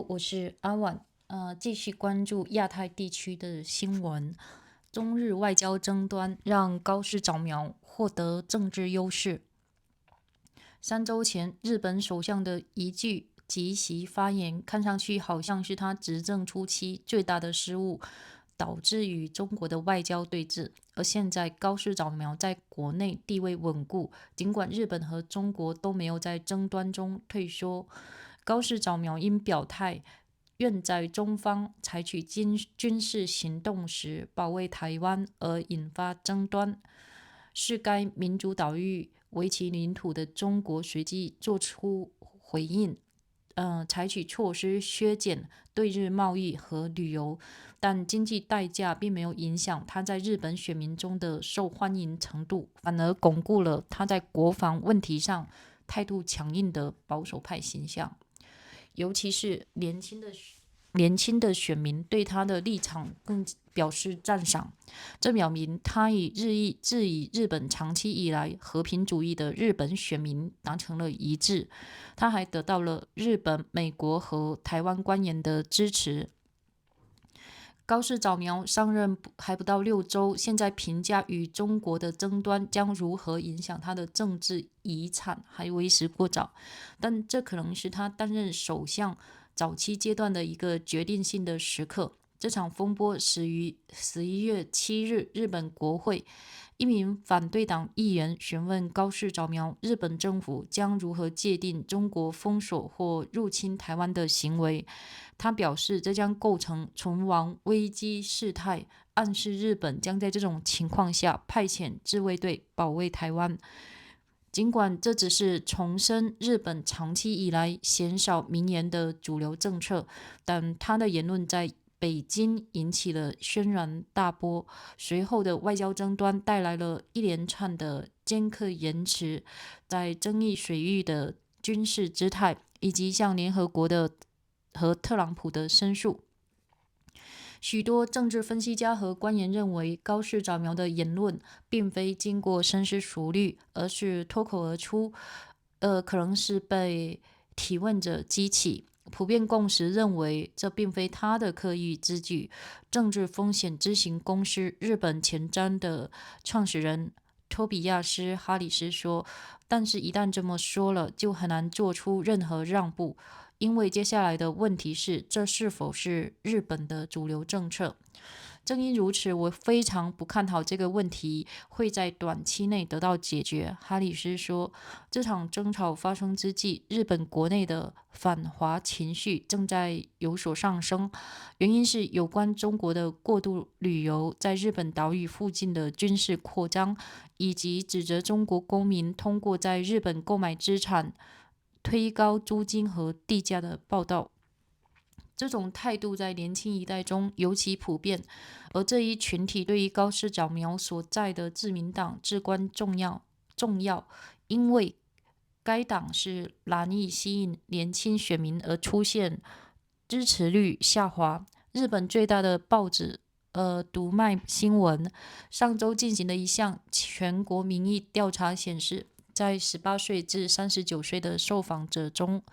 我是阿婉。继续关注亚太地区的新闻。中日外交争端让高市早苗获得政治优势。3周前，日本首相的一句即席发言，看上去好像是他执政初期最大的失误，导致与中国的外交对峙。而现在，高市早苗在国内地位稳固，尽管日本和中国都没有在争端中退缩。高市早苗因表态愿在中方采取军事行动时保卫台湾而引发争端，是该民主岛屿为其领土的中国随即做出回应，采取措施削减对日贸易和旅游，但经济代价并没有影响他在日本选民中的受欢迎程度，反而巩固了他在国防问题上态度强硬的保守派形象。尤其是年轻的选民对他的立场更表示赞赏，这表明他与日本长期以来和平主义的日本选民达成了一致。他还得到了日本、美国和台湾官员的支持。高市早苗上任还不到6周，现在评价与中国的争端将如何影响他的政治遗产还为时过早，但这可能是他担任首相早期阶段的一个决定性的时刻。这场风波始于11月7日，日本国会一名反对党议员询问高市早苗，日本政府将如何界定中国封锁或入侵台湾的行为。他表示，这将构成存亡危机事态，暗示日本将在这种情况下派遣自卫队保卫台湾。尽管这只是重申日本长期以来鲜少明言的主流政策，但他的言论在北京引起了轩然大波。随后的外交争端带来了一连串的尖刻言辞，在争议水域的军事姿态，以及向联合国的和特朗普的申诉。许多政治分析家和官员认为，高市早苗的言论并非经过深思熟虑，而是脱口而出，可能是被提问者激起。普遍共识认为，这并非他的刻意之举。政治风险咨询公司日本前瞻的创始人托比亚斯·哈里斯说，但是一旦这么说了，就很难做出任何让步。因为接下来的问题是，这是否是日本的主流政策？正因如此，我非常不看好这个问题会在短期内得到解决。哈里斯说，这场争吵发生之际，日本国内的反华情绪正在有所上升，原因是有关中国的过度旅游，在日本岛屿附近的军事扩张，以及指责中国公民通过在日本购买资产推高租金和地价的报道。这种态度在年轻一代中尤其普遍，而这一群体对于高市早苗所在的自民党至关重要，因为该党是难以吸引年轻选民而出现支持率下滑。日本最大的报纸读卖新闻上周进行的一项全国民意调查显示，在18岁至39岁的受访者中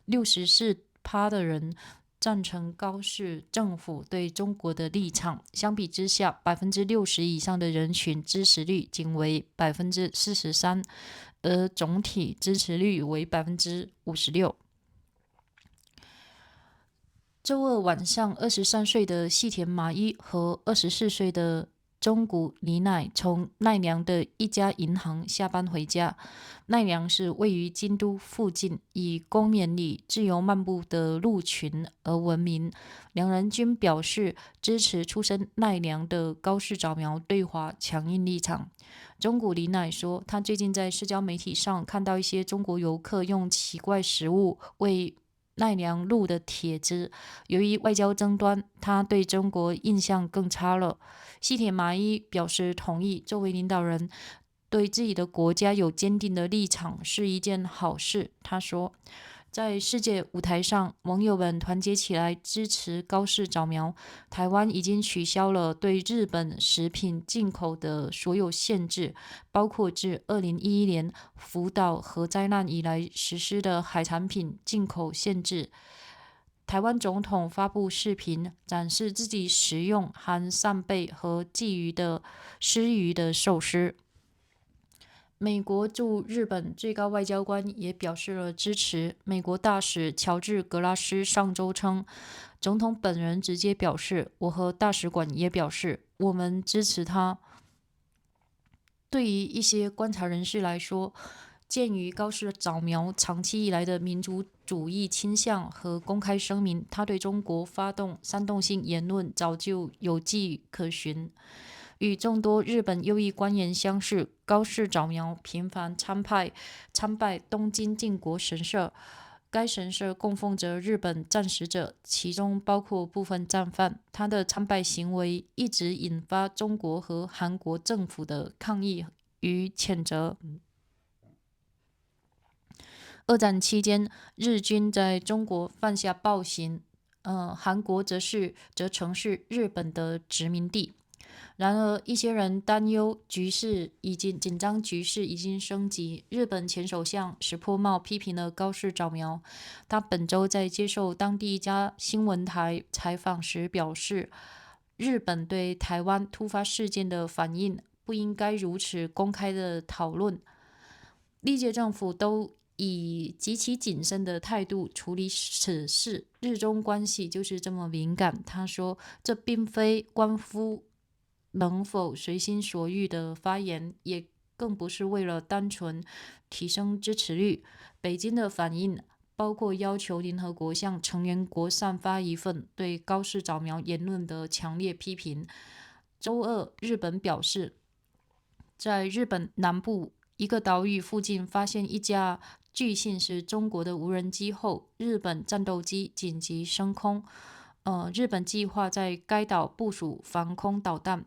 ，64%的人赞成高市政府对中国的立场。相比之下，60%以上的人群支持率仅为43%，而总体支持率为56%。周二晚上，23岁的细田麻衣和24岁的中谷里乃从奈良的一家银行下班回家。奈良是位于京都附近，以公园里自由漫步的鹿群而闻名。两人均表示支持出身奈良的高市早苗对华强硬立场。中谷里乃说，他最近在社交媒体上看到一些中国游客用奇怪食物为奈良鹿的帖子，由于外交争端，他对中国印象更差了。细田麻衣表示同意，作为领导人，对自己的国家有坚定的立场是一件好事。他说，在世界舞台上，盟友们团结起来支持高市早苗。台湾已经取消了对日本食品进口的所有限制，包括自2011年福岛核灾难以来实施的海产品进口限制。台湾总统发布视频，展示自己食用含扇贝和鲫鱼的寿司。美国驻日本最高外交官也表示了支持。美国大使乔治·格拉斯上周称，总统本人直接表示，我和大使馆也表示，我们支持他。对于一些观察人士来说，鉴于高市早苗长期以来的民族主义倾向和公开声明，他对中国发动煽动性言论早就有迹可循。与众多日本右翼官员相似，高市早苗频繁参拜东京靖国神社。该神社供奉着日本战死者，其中包括部分战犯。他的参拜行为一直引发中国和韩国政府的抗议与谴责。二战期间，日军在中国犯下暴行，韩国则曾是日本的殖民地。然而，一些人担忧紧张局势已经升级。日本前首相石破茂批评了高市早苗。他本周在接受当地一家新闻台采访时表示，日本对台湾突发事件的反应不应该如此公开的讨论。历届政府都以极其谨慎的态度处理此事，日中关系就是这么敏感。他说，这并非关乎能否随心所欲的发言，也更不是为了单纯提升支持率。北京的反应包括要求联合国向成员国散发一份对高市早苗言论的强烈批评。周二，日本表示，在日本南部一个岛屿附近发现一架据信是中国的无人机后，日本战斗机紧急升空。日本计划在该岛部署防空导弹。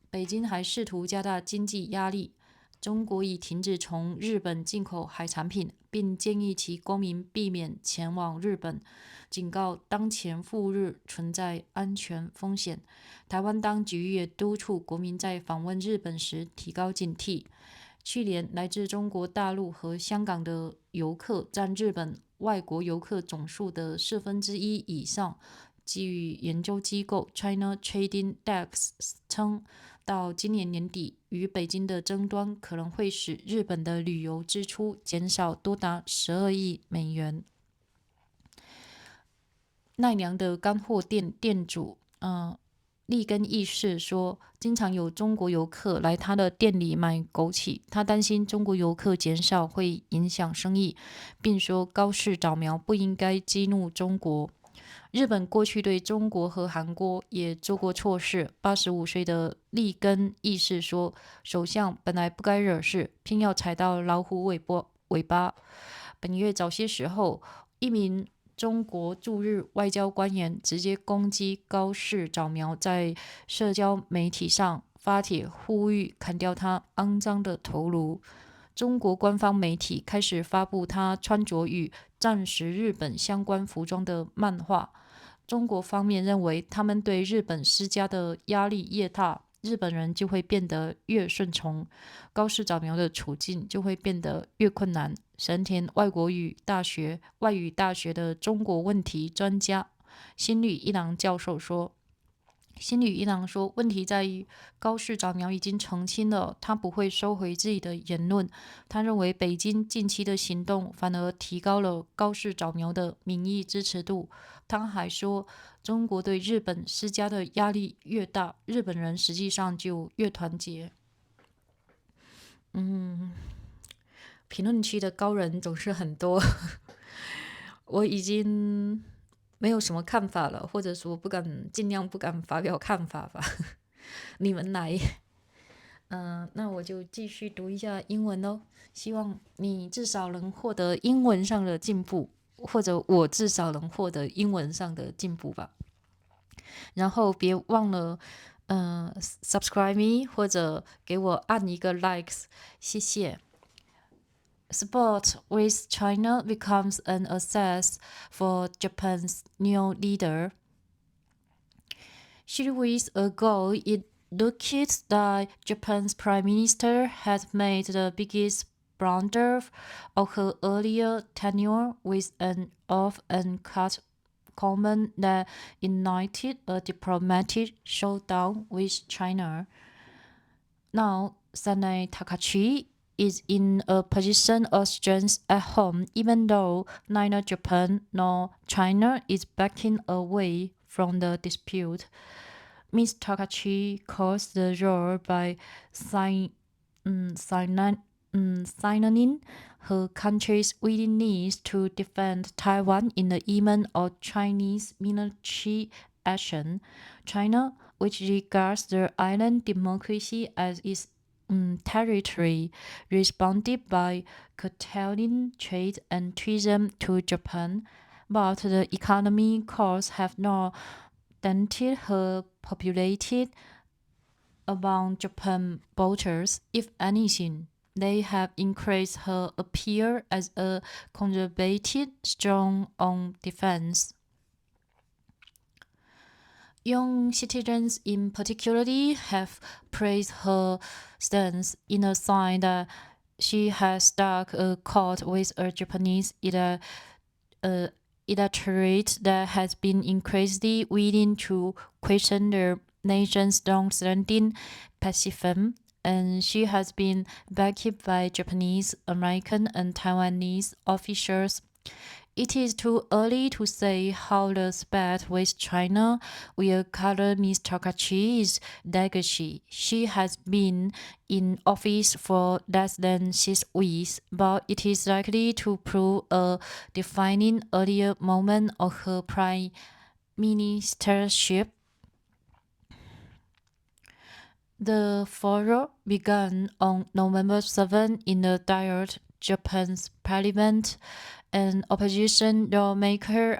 北京还试图加大经济压力。中国已停止从日本进口海产品，并建议其公民避免前往日本，警告当前赴日存在安全风险。台湾当局也督促国民在访问日本时提高警惕。去年，来自中国大陆和香港的游客占日本外国游客总数的1/4以上。基于研究机构 China Trading Desk 称，到今年年底，与北京的争端可能会使日本的旅游支出减少多达12亿美元。奈良的干货店店主利根义士说，经常有中国游客来他的店里买枸杞，他担心中国游客减少会影响生意，并说高市早苗不应该激怒中国。日本过去对中国和韩国也做过错事。85岁的利根义士说，首相本来不该惹事，偏要踩到老虎尾巴。本月早些时候，一名中国驻日外交官员直接攻击高市早苗，在社交媒体上发帖呼吁砍掉他肮脏的头颅。中国官方媒体开始发布他穿着与战时日本相关服装的漫画。中国方面认为，他们对日本施加的压力越大，日本人就会变得越顺从，高市早苗的处境就会变得越困难。神田外语大学的中国问题专家新吕一郎教授说，问题在于高市早苗已经澄清了，他不会收回自己的言论。他认为北京近期的行动反而提高了高市早苗的民意支持度。他还说，中国对日本施加的压力越大，日本人实际上就越团结。评论区的高人总是很多，我已经没有什么看法了，或者说尽量不敢发表看法吧。你们来。那我就继续读一下英文咯，希望你至少能获得英文上的进步，或者我至少能获得英文上的进步吧。然后别忘了subscribe me 或者给我按一个 likes， 谢谢。Support with China becomes an asset for Japan's new leader. 3 weeks ago, it looked that Japan's Prime Minister had made the biggest blunder of her earlier tenure with an off and cut comment that ignited a diplomatic showdown with China. Now, Sanai Takachi is in a position of strength at home, even though neither Japan nor China is backing away from the dispute. Ms. Takachi calls the role by signaling her country's willingness to defend Taiwan in the event of Chinese military action. China, which regards the island democracy as its territory, responded by curtailing trade and tourism to Japan, but the economic costs have not dented her populated among Japan voters. If anything, they have increased her appeal as a conservative, strong on defense. Young citizens in particular have praised her stance in a sign that she has struck a chord with a Japanese electorate that has been increasingly willing to question the nation's long-standing pacifism, and she has been backed by Japanese, American, and Taiwanese officials. It is too early to say how the spat with China will color Ms. Takachi's legacy. She has been in office for less than 6 weeks, but it is likely to prove a defining earlier moment of her prime ministership. The furor began on November 7 in the Diet, Japan's parliament. An opposition lawmaker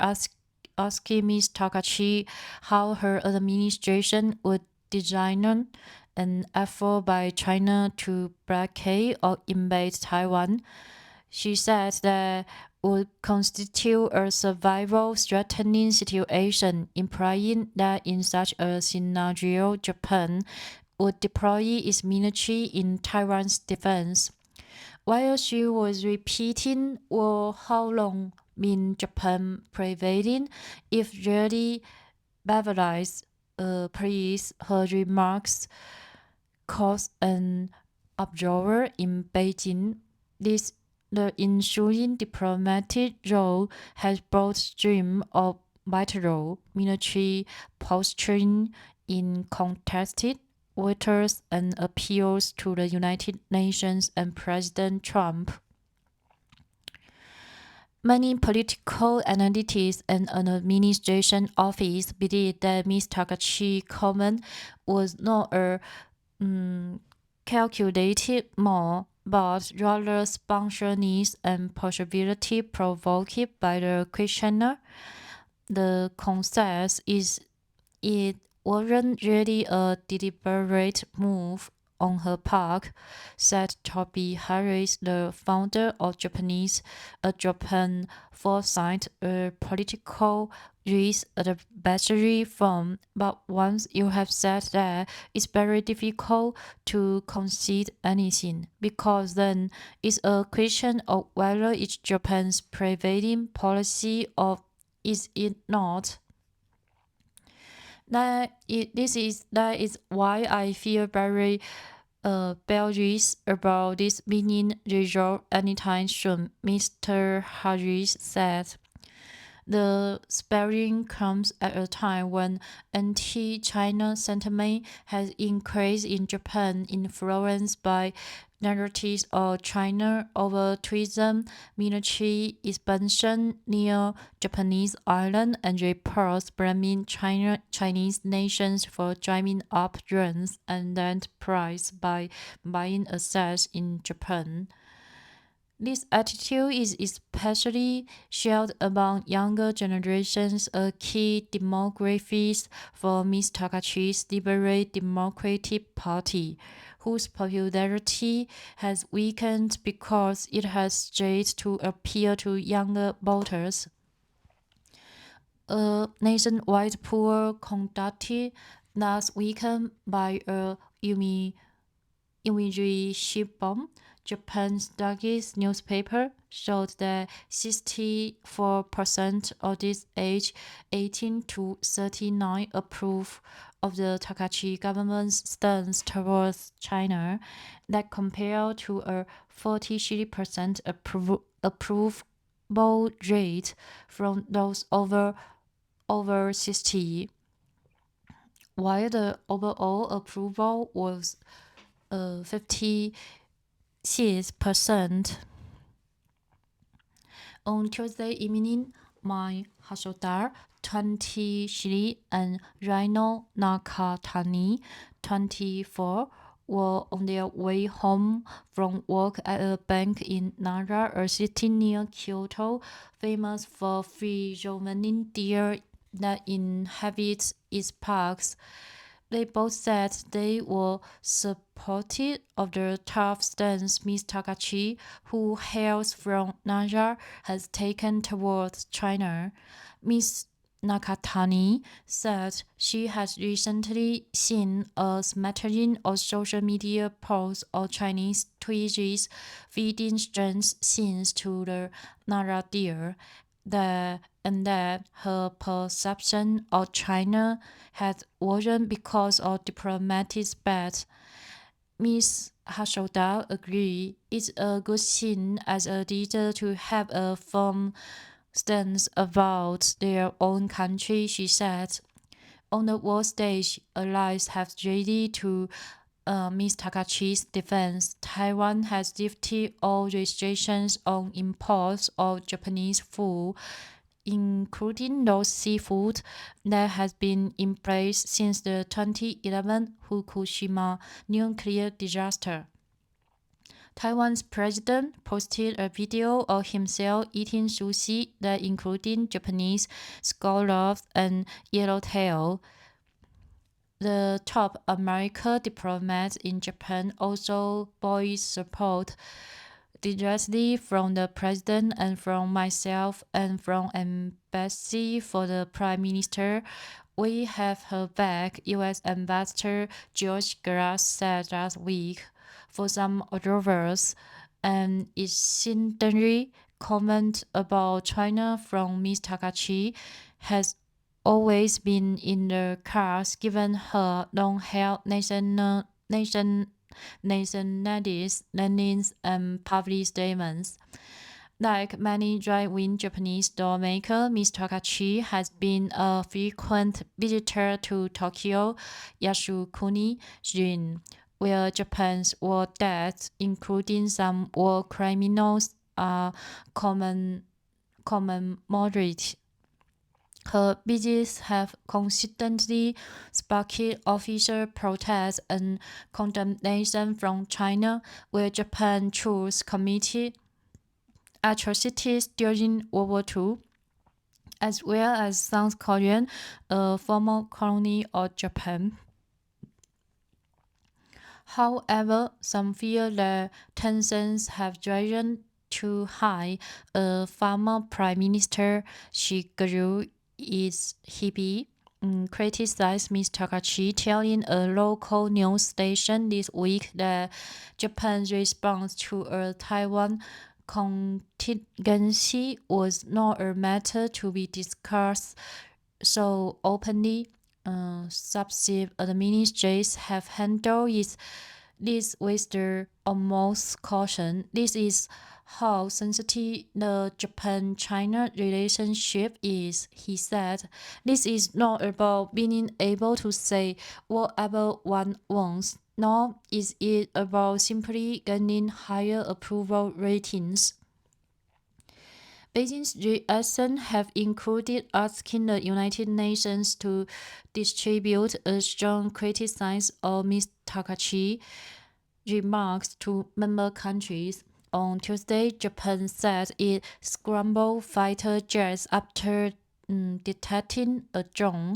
asking Ms. Takachi how her administration would design an effort by China to blockade or invade Taiwan. She said that would constitute a survival-threatening situation, implying that in such a scenario, Japan would deploy its military in Taiwan's defense. While she was repeating how long been Japan prevailing, if really Beverly's praise, her remarks caused an uproar in Beijing. The ensuing diplomatic role has brought stream of bilateral military posturing in contested waters and appeals to the United Nations and President Trump. Many political analysts and an administration office believe that Ms. Takachi's comment was not a calculated move, but rather spontaneous and possibility provoked by the questioner. The consensus is it wasn't really a deliberate move on her part, said Toby Harris, the founder of Japan Foresight, a political risk advisory firm. But once you have said that, it's very difficult to concede anything, because then it's a question of whether it's Japan's prevailing policy or is it not. That is why I feel very bearish about this being resolved anytime soon, Mr. Harris said. The sparring comes at a time when anti-China sentiment has increased in Japan, influenced by narratives of China over tourism, military expansion near Japanese island, and reports blaming Chinese nations for driving up rents and land price by buying assets in Japan. This attitude is especially shared among younger generations, a key demographic for Ms. Takachi's Liberal Democratic Party, whose popularity has weakened because it has strayed to appeal to younger voters. A nationwide poll conducted last weekend by a Shipbomb Japan's largest newspaper, showed that 64% of these aged 18 to 39 approve of the Takachi government's stance towards China, that compared to a 43% approval rate from those over 60, while the overall approval was 56%. On Tuesday evening, Mai Hasoda, 23, and Rino Nakatani, 24, were on their way home from work at a bank in Nara, a city near Kyoto, famous for free roaming deer that inhabit its parks. They both said they were supportive of the tough stance Ms. Takachi, who hails from Nara, has taken towards China. Ms. Nakatani said she has recently seen a smattering of social media posts of Chinese tweets feeding strange scenes to the Nara deer, and that her perception of China had worsened because of diplomatic spat. Ms. Hashoda agreed it's a good thing as a leader to have a firm stance about their own country, she said. On the world stage, allies have rallied to Ms. Takachi's defense. Taiwan has lifted all restrictions on imports of Japanese food, including those seafood that has been in place since the 2011 Fukushima nuclear disaster. Taiwan's president posted a video of himself eating sushi that included Japanese scallops and yellowtail. The top American diplomat in Japan also voiced support directly from the president and from myself and from embassy for the prime minister. We have her back, U.S. Ambassador George Glass said last week. For some observers, an incendiary comment about China from Ms. Takachi has always been in the cards given her long-held nationalist leanings and public statements. Like many right-wing Japanese lawmakers, Ms. Takachi has been a frequent visitor to Tokyo Yasukuni-jin, where Japan's war debts, including some war criminals, are commemorated. Her visits have consistently sparked official protest and condemnation from China, where Japan troops committed atrocities during World War II, as well as South Korea, a former colony of Japan. However, some fear that tensions have risen too high. A former Prime Minister, Shigeru Ishibe, criticized Ms. Takachi, telling a local news station this week that Japan's response to a Taiwan contingency was not a matter to be discussed so openly. Successive administrations have handled this with the utmost caution. This is how sensitive the Japan-China relationship is, he said. This is not about being able to say whatever one wants, nor is it about simply gaining higher approval ratings. Beijing's reaction have included asking the United Nations to distribute a strong criticism of Ms. Takachi's remarks to member countries. On Tuesday, Japan said it scrambled fighter jets after detecting a drone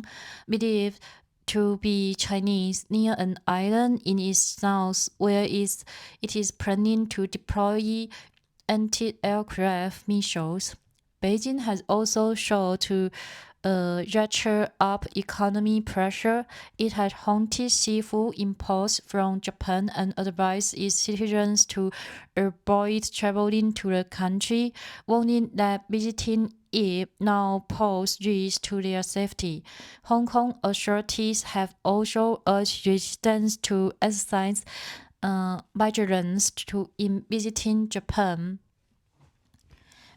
believed to be Chinese near an island in its south, where it is planning to deploy anti-aircraft missiles. Beijing has also sought to ratchet up economy pressure, it had haunted seafood imports from Japan and advised its citizens to avoid traveling to the country, warning that visiting it now pose risks to their safety. Hong Kong authorities have also urged residents to exercise vigilance in visiting Japan.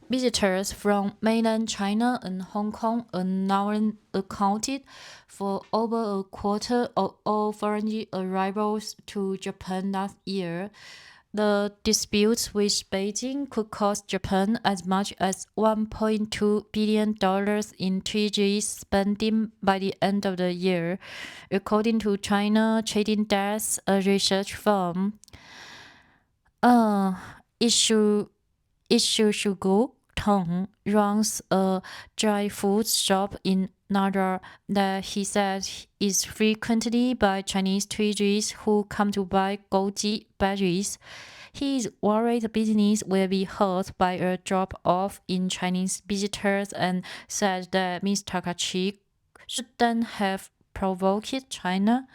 Visitors from mainland China and Hong Kong now accounted for over a quarter of all foreign arrivals to Japan last year. The disputes with Beijing could cost Japan as much as $1.2 billion in tourism spending by the end of the year, according to China Trading Desk, a research firm. Shugu Tong runs a dry food shop in Nara that he said is frequented by Chinese tourists who come to buy goji berries. He is worried business will be hurt by a drop-off in Chinese visitors and said that Ms. Takachi shouldn't have provoked China.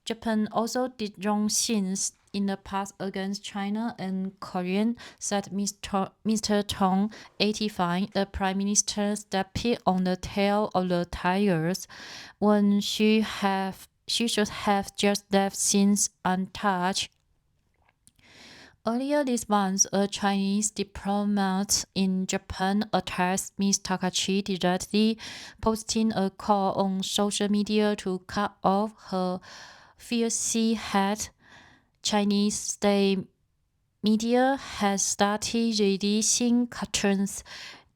Japan also did wrong things in the past against China and Korea, said Mr. Tong, 85, the Prime Minister stepped on the tail of the tigers when she should have just left things untouched. Earlier this month, a Chinese diplomat in Japan attacked Ms. Takachi directly, posting a call on social media to cut off her fierce head. Chinese state media has started releasing cartoons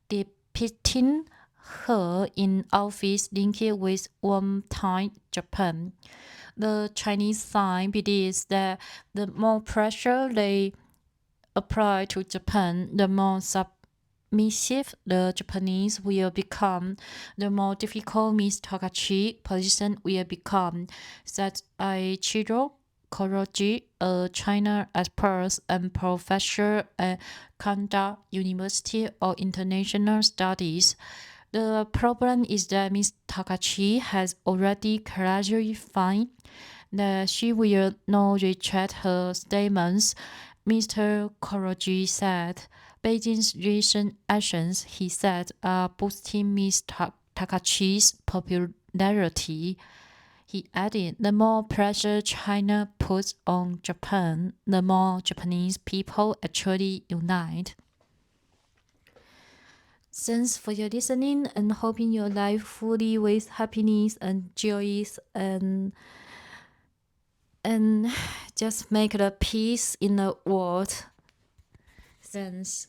depicting her in outfits linked with wartime Japan. The Chinese side believes that the more pressure they apply to Japan, the more submissive the Japanese will become, the more difficult Ms. Takachi's position will become, said Aichiro Koroji, a China expert and professor at Kanda University of International Studies. The problem is that Ms. Takachi has already clarified that she will not retract her statements. Mr. Koroji said, Beijing's recent actions, he said, are boosting Ms. Takachi's popularity. He added, the more pressure China puts on Japan, the more Japanese people actually unite. Thanks for your listening and hoping your life fully with happiness and joys and just make the peace in the world. Thanks.